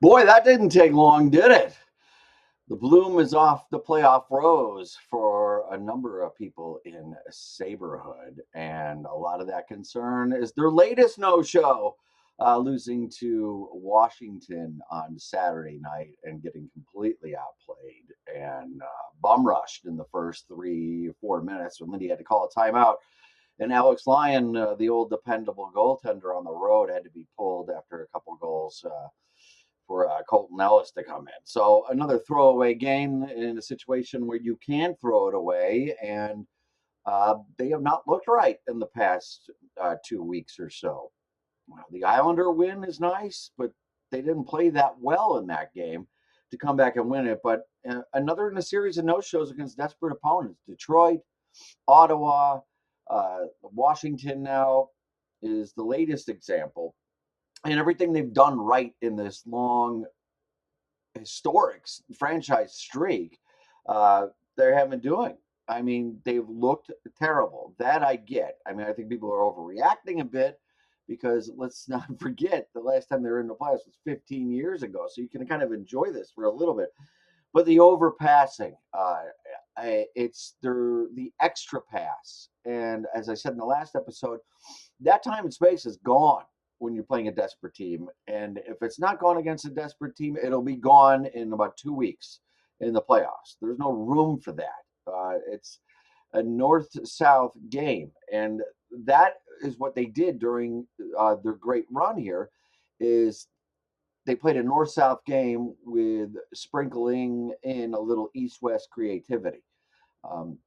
Boy, that didn't take long, did it? The bloom is off the playoff rose for a number of people in Sabrehood, and a lot of that concern is their latest no-show, losing to Washington on Saturday night and getting completely outplayed and bum rushed in the first 3 or 4 minutes when Lindy had to call a timeout. And Alex Lyon, the old dependable goaltender on the road, had to be pulled after a couple goals for Colton Ellis to come in. So another throwaway game in a situation where you can throw it away, and they have not looked right in the past 2 weeks or so. Well, the Islander win is nice, but they didn't play that well in that game to come back and win it. But another in a series of no-shows against desperate opponents. Detroit, Ottawa, Washington now is the latest example. And everything they've done right in this long, historic franchise streak, they haven't doing. I mean, they've looked terrible. That I get. I mean, I think people are overreacting a bit because let's not forget the last time they were in the playoffs was 15 years ago. So you can kind of enjoy this for a little bit. But the overpassing, it's the extra pass. And as I said in the last episode, that time and space is gone when you're playing a desperate team. And if it's not gone against a desperate team, it'll be gone in about 2 weeks in the playoffs. There's no room for that. It's a north-south game. And that is what they did during their great run here is they played a north-south game with sprinkling in a little east-west creativity.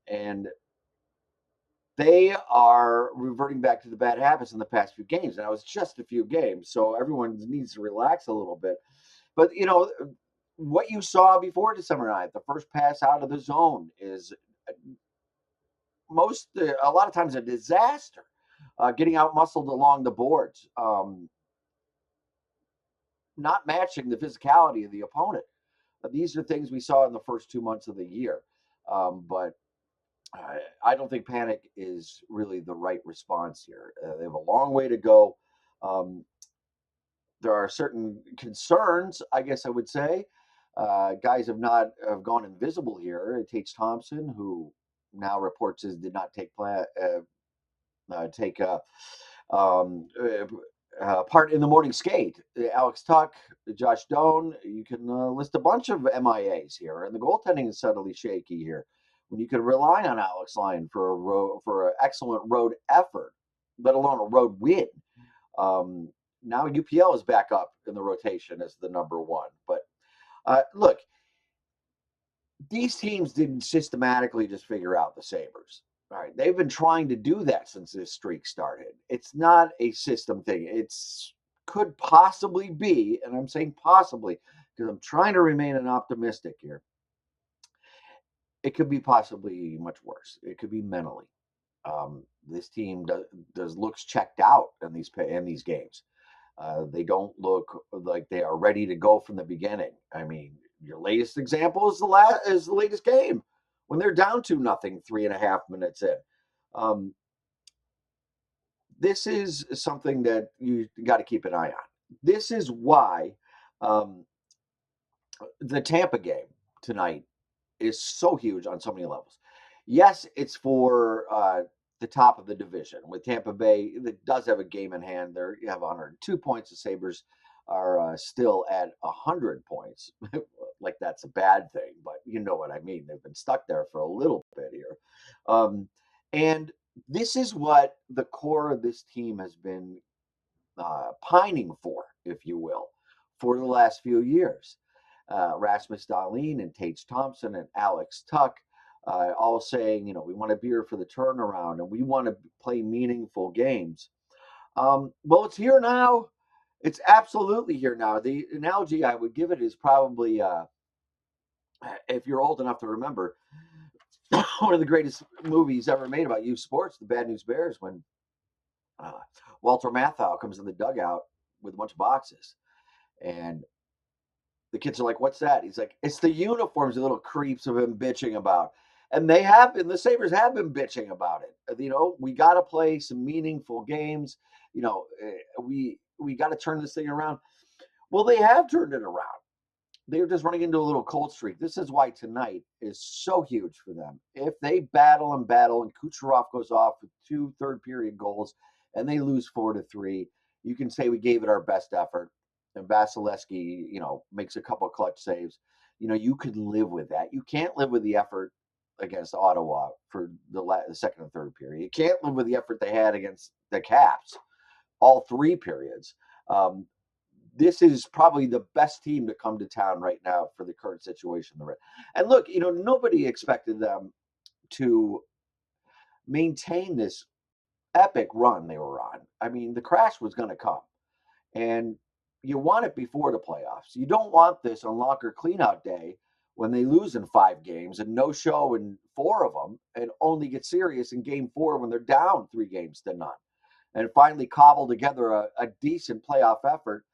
And they are reverting back to the bad habits in the past few games. Now, it's just a few games, so everyone needs to relax a little bit. But, what you saw before December 9th, the first pass out of the zone is a lot of times a disaster, getting out muscled along the boards, not matching the physicality of the opponent. These are things we saw in the first 2 months of the year. But I don't think panic is really the right response here. They have a long way to go. There are certain concerns, I guess I would say. Guys have gone invisible here. Tage Thompson, who now reports did not take part in the morning skate. Alex Tuck, Josh Doan. You can list a bunch of MIAs here, and the goaltending is subtly shaky here. When you could rely on Alex Lyon for an excellent road effort, let alone a road win. Now UPL is back up in the rotation as the number one. But look, these teams didn't systematically just figure out the Sabres. All right, they've been trying to do that since this streak started. It's not a system thing. It's could possibly be, and I'm saying possibly because I'm trying to remain an optimistic here. It could be possibly much worse. It could be mentally. This team does looks checked out in these games. They don't look like they are ready to go from the beginning. I mean, your latest example is the latest game when they're down 2-0, 3.5 minutes in. This is something that you got to keep an eye on. This is why the Tampa game tonight is so huge on so many levels. Yes, it's for the top of the division with Tampa Bay. That does have a game in hand. There you have 102 points. The Sabres are still at 100 points. Like that's a bad thing, but you know what I mean. They've been stuck there for a little bit here. And this is what the core of this team has been pining for, if you will, for the last few years. Rasmus Dahlin and Tage Thompson and Alex Tuck all saying, we want a beer for the turnaround and we want to play meaningful games. Well, it's here now. It's absolutely here now. The analogy I would give it is probably, if you're old enough to remember, one of the greatest movies ever made about youth sports, The Bad News Bears, when Walter Matthau comes in the dugout with a bunch of boxes. And the kids are like, what's that? He's like, it's the uniforms the little creeps have been bitching about. And the Sabres have been bitching about it. We got to play some meaningful games. We got to turn this thing around. Well, they have turned it around. They're just running into a little cold streak. This is why tonight is so huge for them. If they battle and Kucherov goes off with 2 third-period goals and they lose 4-3, you can say we gave it our best effort. And Vasilevsky, makes a couple of clutch saves. You could live with that. You can't live with the effort against Ottawa for the second and third period. You can't live with the effort they had against the Caps all 3 periods. Um, this is probably the best team to come to town right now for the current situation they're in. And look, nobody expected them to maintain this epic run they were on. I mean, the crash was going to come, and you want it before the playoffs. You don't want this on locker cleanout day when they lose in 5 games and no show in 4 of them, and only get serious in game 4 when they're down 3 games to none, and finally cobble together a decent playoff effort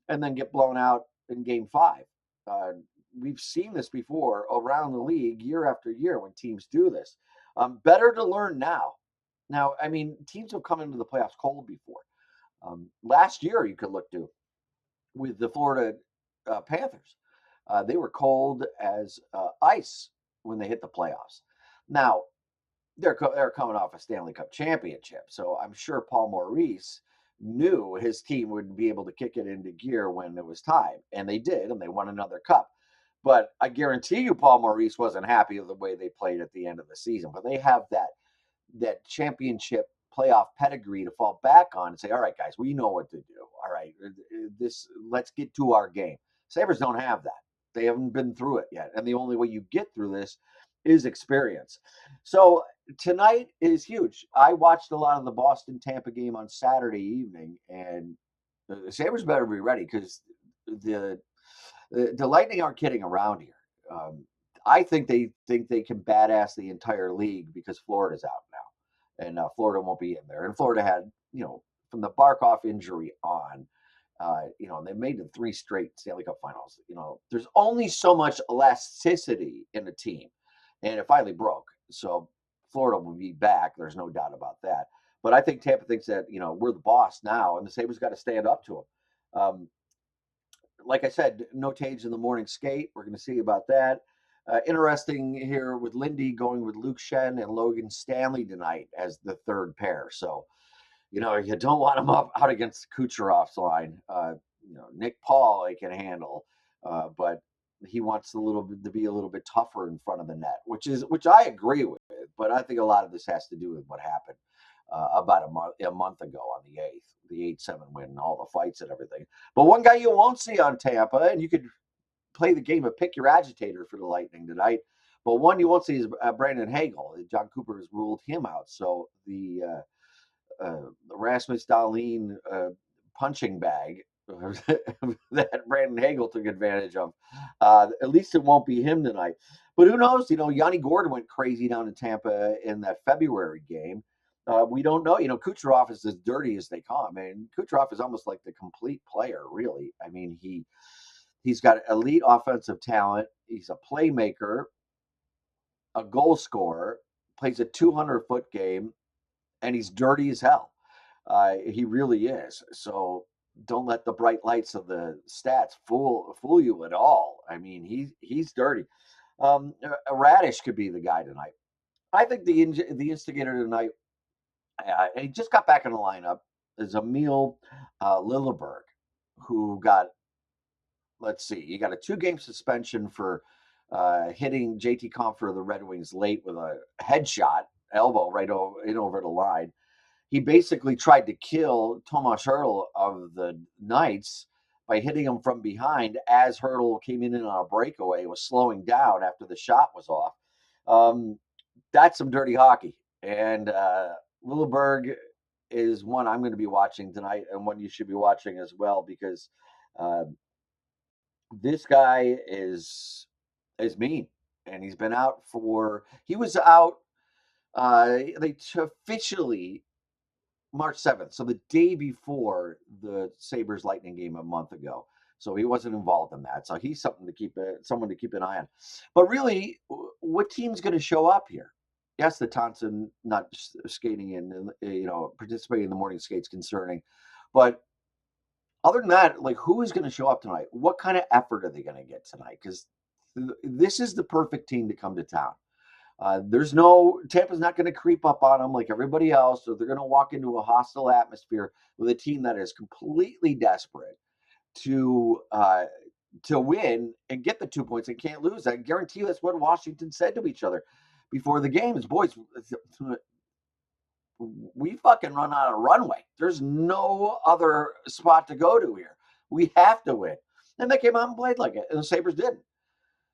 and then get blown out in game 5. Uh, we've seen this before around the league year after year when teams do this. Better to learn now. Now, I mean, teams have come into the playoffs cold before. Last year, you could look to with the Florida Panthers. They were cold as ice when they hit the playoffs. Now, they're coming off a Stanley Cup championship, so I'm sure Paul Maurice knew his team would be able to kick it into gear when it was time, and they did, and they won another cup. But I guarantee you, Paul Maurice wasn't happy with the way they played at the end of the season. But they have that championship playoff pedigree to fall back on and say, all right, guys, we know what to do. All right, let's get to our game. Sabres don't have that. They haven't been through it yet. And the only way you get through this is experience. So tonight is huge. I watched a lot of the Boston Tampa game on Saturday evening, and the Sabres better be ready because the the Lightning aren't kidding around here. Um, I think they can badass the entire league because Florida's out now, and Florida won't be in there. And Florida had, from the Barkov injury on, they made it 3 straight Stanley Cup Finals. There's only so much elasticity in a team, and it finally broke. So Florida will be back. There's no doubt about that. But I think Tampa thinks that we're the boss now, and the Sabres got to stand up to them. Like I said, no Tage in the morning skate. We're going to see about that. Interesting here with Lindy going with Luke Shen and Logan Stanley tonight as the third pair. So, you don't want him up out against Kucherov's line. Nick Paul I can handle, but he wants to be a little bit tougher in front of the net, which I agree with. But I think a lot of this has to do with what happened about a month ago on the 8-7 win, and all the fights and everything. But one guy you won't see on Tampa, and you could play the game of pick your agitator for the Lightning tonight. But one you won't see is Brandon Hagel. John Cooper has ruled him out. So the Rasmus Dahlin punching bag that Brandon Hagel took advantage of. At least it won't be him tonight. But who knows? Yanni Gordon went crazy down in Tampa in that February game. We don't know. Kucherov is as dirty as they come. And Kucherov is almost like the complete player, really. I mean, he's got elite offensive talent. He's a playmaker, a goal scorer, plays a 200-foot game, and he's dirty as hell. He really is. So don't let the bright lights of the stats fool you at all. I mean, he's dirty. Radish could be the guy tonight. I think the instigator tonight. He just got back in the lineup. Is Emil Lilleberg, who got, let's see, he got a 2-game suspension for hitting JT Compher of the Red Wings late with a headshot, elbow right over the line. He basically tried to kill Tomas Hertl of the Knights by hitting him from behind as Hertl came in on a breakaway, was slowing down after the shot was off. That's some dirty hockey. And Lilleberg is one I'm going to be watching tonight, and one you should be watching as well, because this guy is mean, and he was out. They officially March 7th, so the day before the Sabres Lightning game a month ago. So he wasn't involved in that. So he's someone to keep an eye on. But really, what team's going to show up here? Yes, the Thompson not skating and participating in the morning skates concerning, but other than that, like, who is going to show up tonight? What kind of effort are they going to get tonight? Because this is the perfect team to come to town. There's no Tampa's not going to creep up on them like everybody else, so they're going to walk into a hostile atmosphere with a team that is completely desperate to uh, to win and get the 2 points and can't lose. I guarantee you that's what Washington said to each other before the game. Is boys, we fucking run out of runway. There's no other spot to go to here. We have to win. And they came out and played like it, and the Sabres didn't.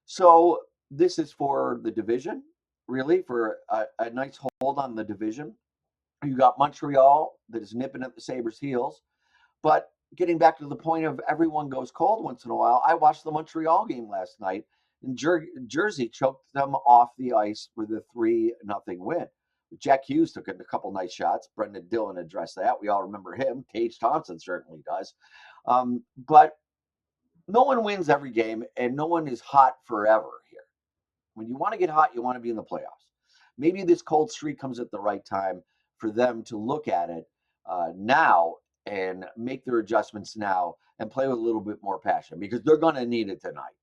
So this is for the division, really, for a nice hold on the division. You got Montreal that is nipping at the Sabres' heels. But getting back to the point of everyone goes cold once in a while, I watched the Montreal game last night, and Jersey choked them off the ice for the 3-0 win. Jack Hughes took a couple nice shots. Brendan Dillon addressed that. We all remember him. Tage Thompson certainly does. But no one wins every game, and no one is hot forever here. When you want to get hot, you want to be in the playoffs. Maybe this cold streak comes at the right time for them to look at it now and make their adjustments now and play with a little bit more passion because they're going to need it tonight.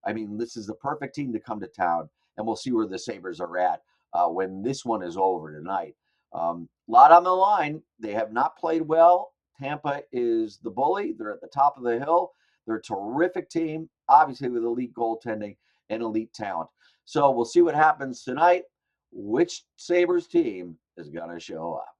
I mean, this is the perfect team to come to town, and we'll see where the Sabres are at when this one is over tonight. Lot on the line. They have not played well. Tampa is the bully. They're at the top of the hill. They're a terrific team, obviously with elite goaltending and elite talent. So we'll see what happens tonight. Which Sabres team is going to show up?